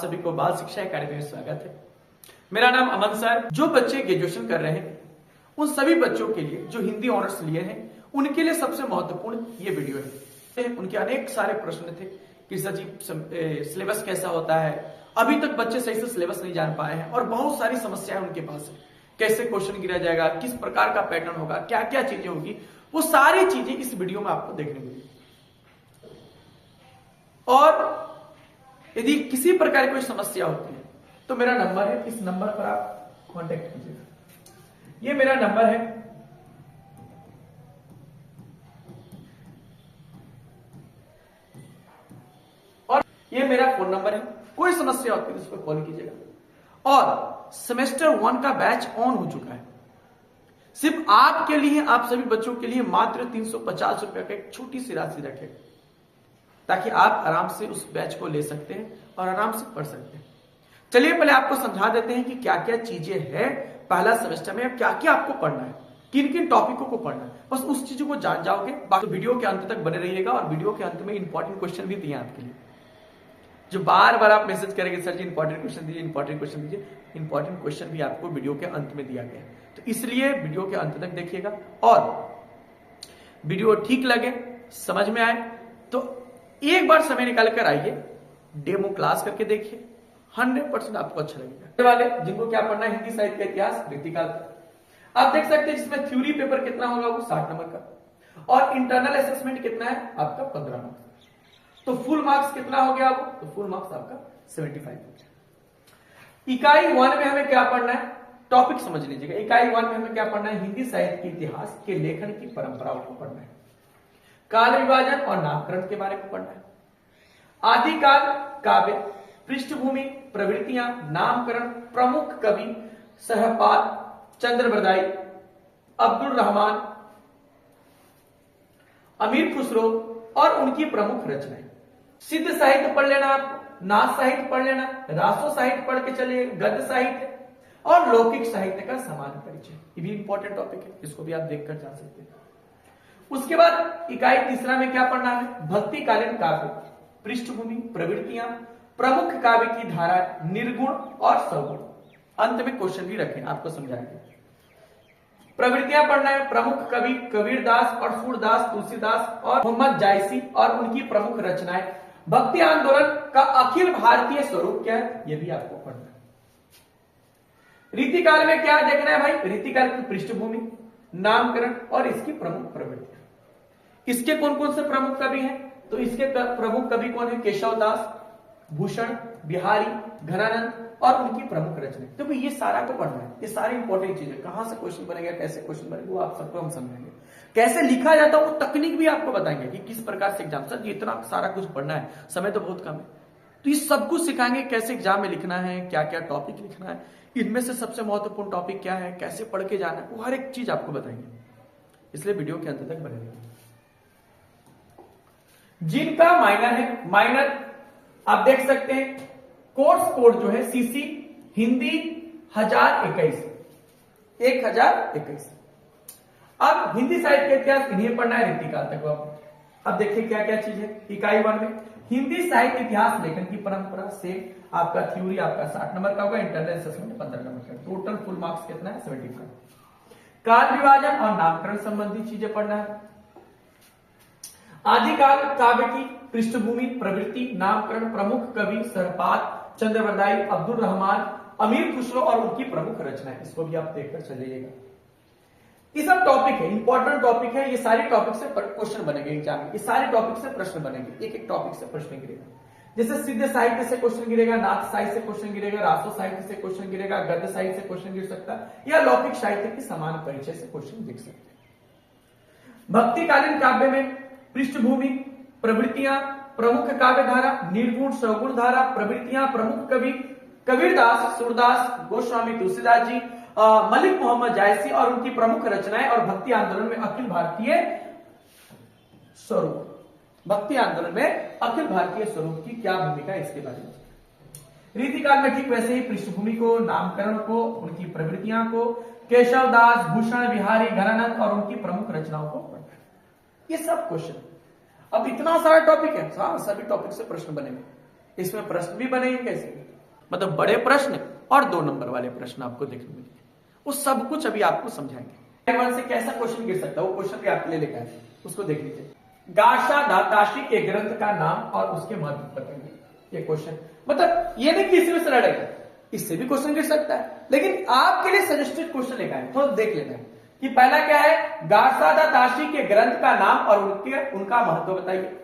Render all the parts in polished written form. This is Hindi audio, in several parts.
सभी को बाल शिक्षा अकादमी में स्वागत है। मेरा नाम अमन सर। जो बच्चे ग्रेजुएशन कर रहे हैं उन सभी बच्चों के लिए जो हिंदी ऑनर्स लिए हैं उनके लिए सबसे महत्वपूर्ण ये वीडियो है। उनके अनेक सारे प्रश्न थे कि सर जी सिलेबस कैसा होता है, अभी तक बच्चे सही से सिलेबस नहीं जान पाए हैं और बहुत सारी समस्याएं उनके पास है। कैसे क्वेश्चन गिरा जाएगा, किस प्रकार का पैटर्न होगा, क्या क्या चीजें होगी, वो सारी चीजें इस वीडियो में आपको देखने मिलेगी। और यदि किसी प्रकार की कोई समस्या होती है तो मेरा नंबर है, इस नंबर पर आप कांटेक्ट कीजिएगा। ये मेरा नंबर है, और ये मेरा फोन नंबर है। कोई समस्या होती है तो इस पर कॉल कीजिएगा। और सेमेस्टर 1 का बैच ऑन हो चुका है। सिर्फ आपके लिए, आप सभी बच्चों के लिए मात्र 350 रुपए का एक छोटी सी राशि रखें ताकि आप आराम से उस बैच को ले सकते हैं और आराम से पढ़ सकते हैं। चलिए पहले आपको समझा देते हैं कि क्या क्या चीजें हैं पहला सेमेस्टर में, क्या क्या आपको पढ़ना है, किन किन टॉपिकों को पढ़ना है। बस उस चीजों को जान जाओगे। बाकी तो वीडियो के अंत तक बने रहिएगा। और वीडियो के अंत में इंपॉर्टेंट क्वेश्चन भी दिए आपके लिए, जो बार बार आप मैसेज करेंगे सर जी इंपॉर्टेंट क्वेश्चन दीजिए, इंपॉर्टेंट क्वेश्चन दीजिए। इंपॉर्टेंट क्वेश्चन भी आपको वीडियो के अंत में दिया गया है, तो इसलिए वीडियो के अंत तक देखिएगा। और वीडियो ठीक लगे, समझ में आए तो एक बार समय निकाल कर आइए, डेमो क्लास करके देखिए, 100% आपको अच्छा लगेगा। वाले जिनको क्या पढ़ना है, हिंदी साहित्य का इतिहास, रीतिकाल, आप देख सकते हैं जिसमें थ्योरी पेपर कितना होगा वो 60 नंबर का, और इंटरनल असेसमेंट कितना है आपका 15 नंबर। तो फुल मार्क्स कितना हो गया आपको, तो फुल मार्क्स आपका 75 हो गया। इकाई 1 में हमें क्या पढ़ना है, टॉपिक समझ लीजिएगा। इकाई 1 में हमें क्या पढ़ना है, हिंदी साहित्य के इतिहास के लेखन की परंपराओं को पढ़ना है, काल विभाजन और नामकरण के बारे में पढ़ना है, आदिकाल काव्य, पृष्ठभूमि, प्रवृत्तियां, नामकरण, प्रमुख कवि, सहपाल, चंद्रबरदाई, अब्दुल रहमान, अमीर खुसरो और उनकी प्रमुख रचनाएं। सिद्ध साहित्य पढ़ लेना, आप नाथ साहित्य पढ़ लेना, रासो साहित्य पढ़ के चलिए, गद्य साहित्य और लौकिक साहित्य का समान परिचय। ये भी इंपॉर्टेंट टॉपिक है, इसको भी आप देखकर जा सकते हैं। उसके बाद इकाई 3 में क्या पढ़ना है, भक्तिकालीन काव्य, पृष्ठभूमि, प्रवृत्तियां, प्रमुख काव्य की धारा, निर्गुण और सगुण। अंत में क्वेश्चन भी रखें, आपको समझाएंगे। प्रवृत्तियां पढ़ना है, प्रमुख कवि कबीरदास और सूरदास, तुलसीदास और मोहम्मद जायसी और उनकी प्रमुख रचनाएं। भक्ति आंदोलन का अखिल भारतीय स्वरूप क्या है, यह भी आपको पढ़ना है। रीतिकाल में क्या देखना है भाई, रीतिकाल की पृष्ठभूमि, नामकरण और इसकी प्रमुख प्रवृत्तियां। इसके कौन कौन से प्रमुख कवि हैं, तो इसके प्रमुख कवि कौन है, केशवदास, भूषण, बिहारी, घनानंद और उनकी प्रमुख रचनाएं। तो ये सारा को पढ़ना है। ये सारी इंपॉर्टेंट चीजें, कहां से क्वेश्चन बनेगा, कैसे क्वेश्चन बनेगा, वो आप सबको हम समझाएंगे। कैसे लिखा जाता है वो तकनीक भी आपको बताएंगे कि किस प्रकार से एग्जाम, सर इतना सारा कुछ पढ़ना है, समय तो बहुत कम है, तो ये सब कुछ सिखाएंगे। कैसे एग्जाम में लिखना है, क्या क्या टॉपिक लिखना है, इनमें से सबसे महत्वपूर्ण टॉपिक क्या है, कैसे पढ़ के जाना है, वो हर एक चीज आपको बताएंगे। इसलिए वीडियो के अंत तक बने रहिए। जिनका माइनर है, माइनर आप देख सकते हैं, कोर्स कोड जो है सीसी हिंदी 1021। अब हिंदी साहित्य का इतिहास इन्हें पढ़ना है, रीतिकाल तक। अब देखिए क्या क्या चीज है। इकाई 1 में हिंदी साहित्य इतिहास लेखन की परंपरा से आपका थ्योरी आपका 60 नंबर का होगा, इंटरनल असेसमेंट 15 नंबर का, टोटल फुल मार्क्स कितना है 75। काल विभाजन और नामकरण संबंधी चीजें पढ़ना है, आदिकाल काव्य की पृष्ठभूमि, प्रवृत्ति, नामकरण, प्रमुख कवि, सहपाल, चंद्रबरदाई, अब्दुल रहमान, अमीर खुसरो और उनकी प्रमुख रचनाएं। इसको भी आप देखकर चलिएगा। ये सब टॉपिक है, इंपॉर्टेंट टॉपिक है। ये सारे टॉपिक से क्वेश्चन बनेंगे एग्जाम में, ये सारे टॉपिक से प्रश्न बनेंगे, एक एक टॉपिक से प्रश्न गिरेगा। जैसे सिद्ध साहित्य से क्वेश्चन गिरेगा, नाथ साहित्य से क्वेश्चन गिरेगा, रासो साहित्य से क्वेश्चन गिरेगा, गद्य साहित्य से क्वेश्चन गिर सकता है, या लौकिक साहित्य की समान परिचय से क्वेश्चन दिख सकते हैं। भक्तिकालीन काव्य में पृष्ठभूमि, प्रवृत्तियां, प्रमुख काव्य धारा, निर्गुण सगुण धारा, प्रवृत्तियां, प्रमुख कवि कबीरदास, सूरदास, गोस्वामी तुलसीदास जी, मलिक मोहम्मद जायसी और उनकी प्रमुख रचनाएं, और भक्ति आंदोलन में अखिल भारतीय स्वरूप। भक्ति आंदोलन में अखिल भारतीय स्वरूप की क्या भूमिका है, इसके बारे में। रीतिकाल में ठीक वैसे ही पृष्ठभूमि को, नामकरण को, उनकी प्रवृत्तियां को, केशवदास, भूषण, बिहारी, घनानंद और उनकी प्रमुख रचनाओं को पढ़ना। ये सब क्वेश्चन। अब इतना सारा टॉपिक है, सभी टॉपिक से प्रश्न बनेंगे, इसमें प्रश्न भी बनेंगे कैसे, मतलब बड़े प्रश्न और 2 नंबर वाले प्रश्न आपको देखने मिलेंगे। वो सब कुछ अभी आपको समझाएंगे। वन से कैसा क्वेश्चन गिर सकता है वो क्वेश्चन भी आपके लिए लेकर आए, उसको देख लीजिए। गाशा दाताशी के ग्रंथ का नाम और उसके महत्व बताइए। ये क्वेश्चन मतलब ये नहीं कि इसी में से लड़ेगा, इससे भी क्वेश्चन गिर सकता है, लेकिन आपके लिए सजेस्टेड क्वेश्चन लेकर आए तो देख लेना है कि पहला क्या है, गाशा दाताशी के ग्रंथ का नाम और उनका महत्व बताइए।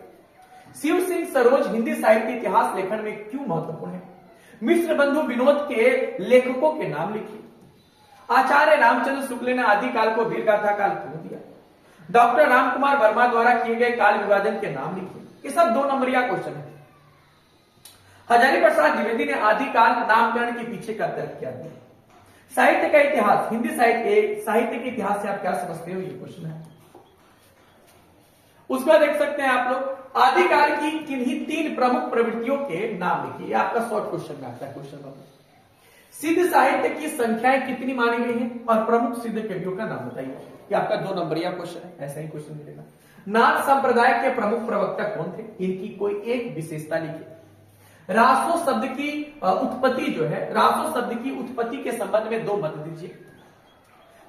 शिव सिंह सरोज हिंदी साहित्य इतिहास लेखन में क्यों महत्वपूर्ण है। मिश्र बंधु विनोद के लेखकों के नाम लिखिए। आचार्य रामचंद्र शुक्ल ने आदिकाल को वीर गाथा काल क्यों दिया। डॉक्टर रामकुमार वर्मा द्वारा किए गए काल विभाजन के नाम लिखिए। ये सब 2 नंबरिया क्वेश्चन है। हजारी प्रसाद द्विवेदी ने आदिकाल नामकरण के पीछे का तर्क क्या दिया। साहित्य का इतिहास, हिंदी साहित्य के इतिहास से आप क्या समझते हो, ये क्वेश्चन है। उसका देख सकते हैं आप लोग, आदिकाल की किन्हीं 3 प्रमुख प्रवृत्तियों के नाम लिखिए। आपका शॉर्ट क्वेश्चन में आता है क्वेश्चन नंबर। सिद्ध साहित्य की संख्याएं कितनी मानी गई हैं और प्रमुख सिद्ध कवियों का नाम बताइए। ये आपका 2 नंबरिया क्वेश्चन है, ऐसा ही क्वेश्चन मिलेगा। नाथ संप्रदाय के प्रमुख प्रवक्ता कौन थे, इनकी कोई एक विशेषता लिखिए। रासो शब्द की उत्पत्ति जो है, रासो शब्द की उत्पत्ति के संबंध में 2 मत दीजिए।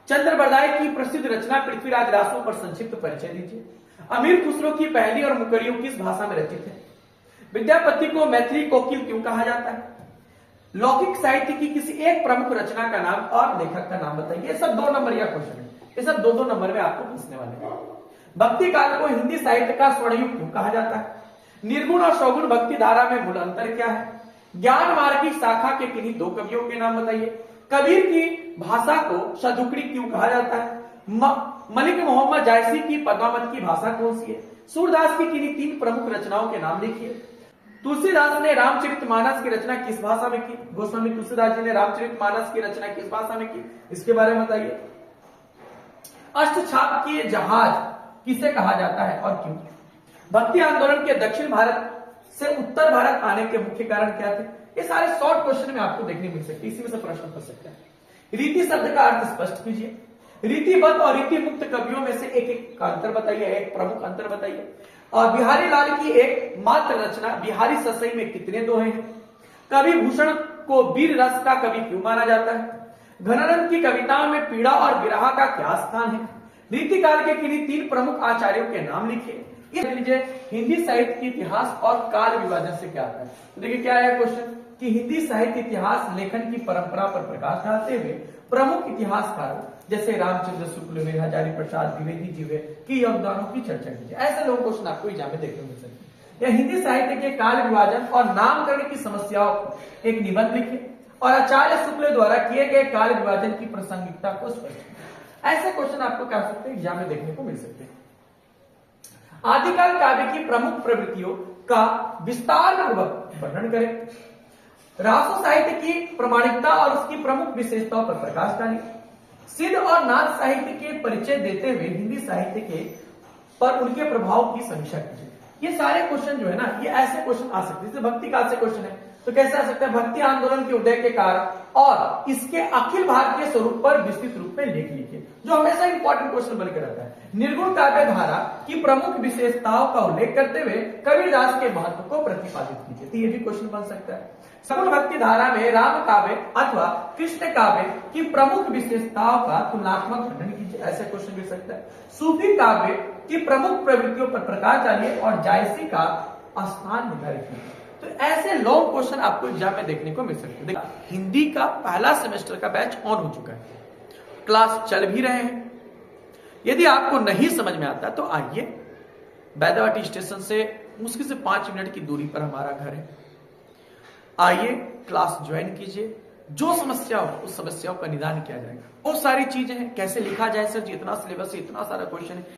चंद्रबरदाई की प्रसिद्ध रचना पृथ्वीराज रासो पर संक्षिप्त परिचय दीजिए। अमीर खुसरो की पहली और मुकरियों किस भाषा में रचित है। विद्यापति को मैथिली कोकिल क्यों कहा जाता है। लौकिक साहित्य की किसी एक प्रमुख रचना का नाम और लेखक का नाम बताइए। ये सब 2 नंबर या क्वेश्चन है, ये सब 2-2 नंबर में आपको पूछने वाले हैं। भक्ति काल को हिंदी साहित्य का स्वर्णयुग क्यों कहा जाता है। निर्गुण और सौगुण भक्ति धारा में मूल अंतर क्या है। ज्ञान मार्ग की शाखा के किन्हीं 2 कवियों के नाम बताइए। कबीर की भाषा को शतुकड़ी क्यों कहा जाता है। मलिक मोहम्मद जायसी की पद्मावत की भाषा कौन सी है। सूरदास की किन्हीं 3 प्रमुख रचनाओं के नाम लिखिए। तुलसीदास ने रामचरितमानस की रचना किस भाषा में की। गोस्वामी तुलसीदास जी ने रामचरितमानस की रचना किस भाषा में की, इसके बारे में बताइए। अष्टछाप के जहाज किसे कहा जाता है और क्यों। भक्ति आंदोलन के दक्षिण भारत से उत्तर भारत आने के मुख्य कारण क्या थे। ये सारे शॉर्ट क्वेश्चन में आपको देखने मिल सकते हैं, इसी में से प्रश्न कर सकते हैं। रीति शब्द का अर्थ स्पष्ट कीजिए। रीतिबद्ध और रीति मुक्त कवियों में से एक का अंतर बताइए, एक प्रमुख अंतर बताइए। और बिहारी लाल की एक मात्र रचना बिहारी ससई में कितने दोहे हैं। कवि भूषण को वीर रस का कवि क्यों माना जाता है। घनानंद की कविताओं में पीड़ा और विरह का क्या स्थान है। रीतिकाल के किन्हीं 3 प्रमुख आचार्यों के नाम लिखिए। ये लीजिए, हिंदी साहित्य की इतिहास और काल विभाजन से क्या आता है। तो देखिए क्या है क्वेश्चन कि हिंदी साहित्य इतिहास लेखन की परंपरा पर प्रकाश डालते हुए प्रमुख इतिहासकारों जैसे रामचंद्र शुक्ल हुए, हजारी प्रसाद द्विवेदी जी हुए की योगदानों की चर्चा कीजिए। ऐसे लोग क्वेश्चन आपको एग्जाम में देखने मिल सकते हैं। या हिंदी साहित्य के काल विभाजन और नामकरण की समस्याओं को एक निबंध लिखिए और आचार्य शुक्ल द्वारा किए गए काल विभाजन की प्रासंगिकता को स्पष्ट कीजिए। ऐसे क्वेश्चन आपको कह सकते हैं एग्जाम में देखने को मिल सकते हैं। आदिकाल काव्य की प्रमुख प्रवृत्तियों का विस्तार पूर्वक वर्णन करें। रासो साहित्य की प्रामाणिकता और उसकी प्रमुख विशेषताओं पर प्रकाश डालें। सिद्ध और नाथ साहित्य के परिचय देते हुए हिंदी साहित्य के पर उनके प्रभाव की समीक्षा कीजिए। ये सारे क्वेश्चन जो है ना, ये ऐसे क्वेश्चन आ सकते हैं। जैसे भक्ति काल से क्वेश्चन है तो कैसे आ सकता है। भक्ति आंदोलन के उदय के कारण और इसके अखिल भारतीय स्वरूप पर विस्तृत रूप में लेख लिखिए, जो हमेशा इंपॉर्टेंट क्वेश्चन बनकर रहता है। निर्गुण काव्य धारा की प्रमुख विशेषताओं का उल्लेख करते हुए कबीरदास के महत्व को प्रतिपादित कीजिए। तो ये भी क्वेश्चन बन सकता है। सगुण भक्ति धारा में राम काव्य अथवा कृष्ण काव्य की प्रमुख विशेषताओं का तुलनात्मक वर्णन कीजिए। ऐसे क्वेश्चन भी सकता है। सूफी काव्य की प्रमुख प्रवृत्तियों पर प्रकाश डालिए और जायसी का स्थान निर्धारित कीजिए। तो ऐसे लॉन्ग क्वेश्चन आपको एग्जाम में देखने को मिल सकते हैं। हिंदी का पहला सेमेस्टर का बैच ऑन हो चुका है, क्लास चल भी रहे हैं। यदि आपको नहीं समझ में आता तो आइए, बैदावाटी स्टेशन से मुश्किल से 5 मिनट की दूरी पर हमारा घर है। आइए, क्लास ज्वाइन कीजिए। जो समस्या हो उस समस्याओं का निदान किया जाएगा। बहुत सारी चीजें हैं, कैसे लिखा जाए सर जी, इतना सिलेबस है, इतना सारा क्वेश्चन है।